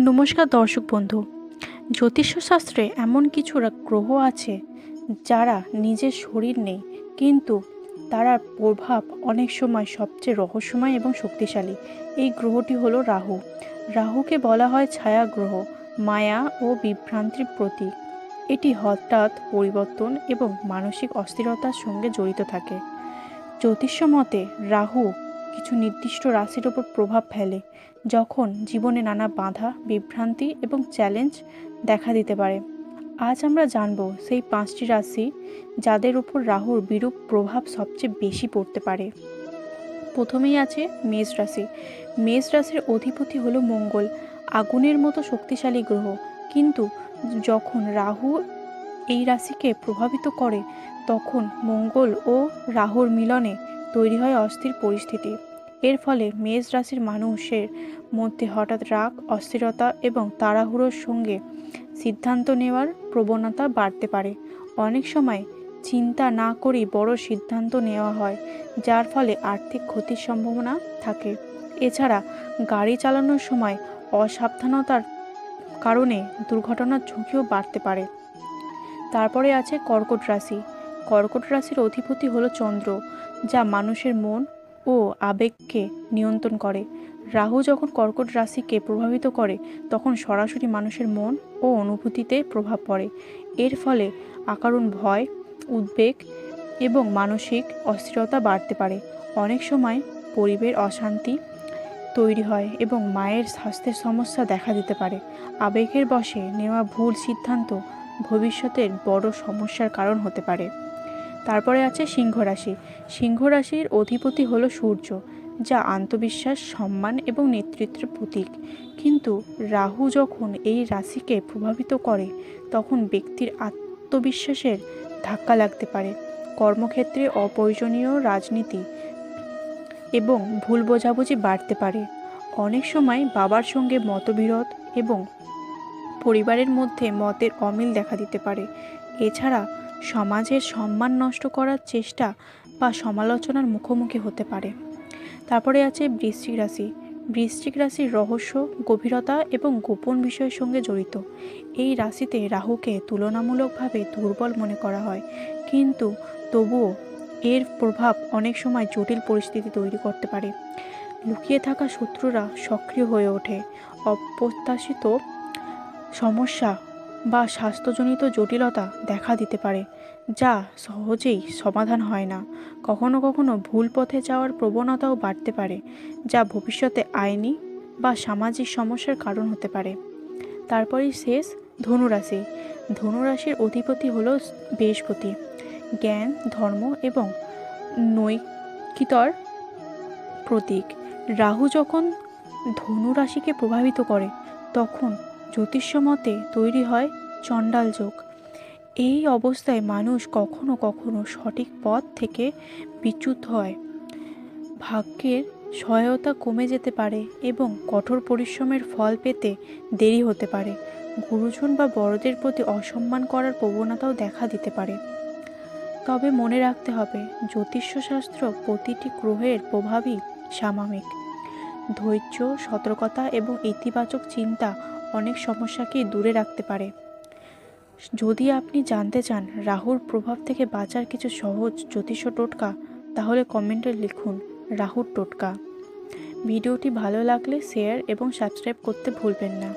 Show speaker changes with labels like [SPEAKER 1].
[SPEAKER 1] নমস্কার দর্শক বন্ধু। জ্যোতিষশাস্ত্রে এমন কিছু গ্রহ আছে যারা নিজের শরীর নেই, কিন্তু তার প্রভাব অনেক সময় সবচেয়ে রহস্যময় এবং শক্তিশালী। এই গ্রহটি হলো রাহু। রাহুকে বলা হয় ছায়া গ্রহ, মায়া ও বিভ্রান্তির প্রতীক। এটি হঠাৎ পরিবর্তন এবং মানসিক অস্থিরতার সঙ্গে জড়িত থাকে। জ্যোতিষ মতে রাহু কিছু নির্দিষ্ট রাশির ওপর প্রভাব ফেলে যখন জীবনে নানা বাধা, বিভ্রান্তি এবং চ্যালেঞ্জ দেখা দিতে পারে। আজ আমরা জানব সেই 5টি রাশি যাদের উপর রাহুর বিরূপ প্রভাব সবচেয়ে বেশি পড়তে পারে। প্রথমেই আছে মেষ রাশি। মেষ রাশির অধিপতি হলো মঙ্গল, আগুনের মতো শক্তিশালী গ্রহ। কিন্তু যখন রাহু এই রাশিকে প্রভাবিত করে, তখন মঙ্গল ও রাহুর মিলনে তৈরি হয় অস্থির পরিস্থিতি। এর ফলে মেষ রাশির মানুষের মধ্যে হঠাৎ রাগ, অস্থিরতা এবং তাড়াহুড়োর সঙ্গে সিদ্ধান্ত নেওয়ার প্রবণতা বাড়তে পারে। অনেক সময় চিন্তা না করেই বড় সিদ্ধান্ত নেওয়া হয়, যার ফলে আর্থিক ক্ষতির সম্ভাবনা থাকে। এছাড়া গাড়ি চালানোর সময় অসাবধানতার কারণে দুর্ঘটনার ঝুঁকিও বাড়তে পারে। তারপরে আছে কর্কট রাশি। কর্কট রাশির অধিপতি হলো চন্দ্র, যা মানুষের মন ও আবেগকে নিয়ন্ত্রণ করে। রাহু যখন কর্কট রাশিকে প্রভাবিত করে, তখন সরাসরি মানুষের মন ও অনুভূতিতে প্রভাব পড়ে। এর ফলে অকারণ ভয়, উদ্বেগ এবং মানসিক অস্থিরতা বাড়তে পারে। অনেক সময় পরিবেশ অশান্তি তৈরি হয় এবং মায়ের স্বাস্থ্যের সমস্যা দেখা দিতে পারে। আবেগের বশে নেওয়া ভুল সিদ্ধান্ত ভবিষ্যতের বড় সমস্যার কারণ হতে পারে। তারপরে আছে সিংহ রাশি। সিংহ রাশির অধিপতি হলো সূর্য, যা আত্মবিশ্বাস, সম্মান এবং নেতৃত্বের প্রতীক। কিন্তু রাহু যখন এই রাশিকে প্রভাবিত করে, তখন ব্যক্তির আত্মবিশ্বাসের ধাক্কা লাগতে পারে। কর্মক্ষেত্রে অপ্রয়োজনীয় রাজনীতি এবং ভুল বোঝাবুঝি বাড়তে পারে। অনেক সময় বাবার সঙ্গে মতবিরোধ এবং পরিবারের মধ্যে মতের অমিল দেখা দিতে পারে। এছাড়া সমাজের সম্মান নষ্ট করার চেষ্টা বা সমালোচনার মুখোমুখি হতে পারে। তারপরে আছে বৃশ্চিক রাশি। বৃশ্চিক রাশির রহস্য, গভীরতা এবং গোপন বিষয়ের সঙ্গে জড়িত। এই রাশিতে রাহুকে তুলনামূলকভাবে দুর্বল মনে করা হয়, কিন্তু তবুও এর প্রভাব অনেক সময় জটিল পরিস্থিতি তৈরি করতে পারে। লুকিয়ে থাকা শত্রুরা সক্রিয় হয়ে ওঠে। অপ্রত্যাশিত সমস্যা বা স্বাস্থ্যজনিত জটিলতা দেখা দিতে পারে, যা সহজেই সমাধান হয় না। কখনো কখনো ভুল পথে যাওয়ার প্রবণতাও বাড়তে পারে, যা ভবিষ্যতে আইনি বা সামাজিক সমস্যার কারণ হতে পারে। তারপরেই শেষ ধনুরাশি। ধনুরাশির অধিপতি হলো বৃহস্পতি, জ্ঞান, ধর্ম এবং নৈতিকতার প্রতীক। রাহু যখন ধনু রাশিকে প্রভাবিত করে, তখন জ্যোতিষমতে তৈরি হয় চণ্ডাল যোগ। এই অবস্থায় মানুষ কখনো কখনো সঠিক পথ থেকে বিচ্যুত হয়, ভাগ্যের সহায়তা কমে যেতে পারে এবং কঠোর পরিশ্রমের ফল পেতে দেরি হতে পারে। গুরুজন বা বড়দের প্রতি অসম্মান করার প্রবণতাও দেখা দিতে পারে। তবে মনে রাখতে হবে, জ্যোতিষশাস্ত্র প্রতিটি গ্রহের প্রভাবই সাময়িক। ধৈর্য, সতর্কতা এবং ইতিবাচক চিন্তা অনেক সমস্যাকেই দূরে রাখতে পারে। যদি আপনি জানতে চান রাহুর প্রভাব থেকে বাঁচার কিছু সহজ জ্যোতিষ টোটকা, তাহলে কমেন্টে লিখুন রাহুর টোটকা। ভিডিওটি ভালো লাগলে শেয়ার এবং সাবস্ক্রাইব করতে ভুলবেন না।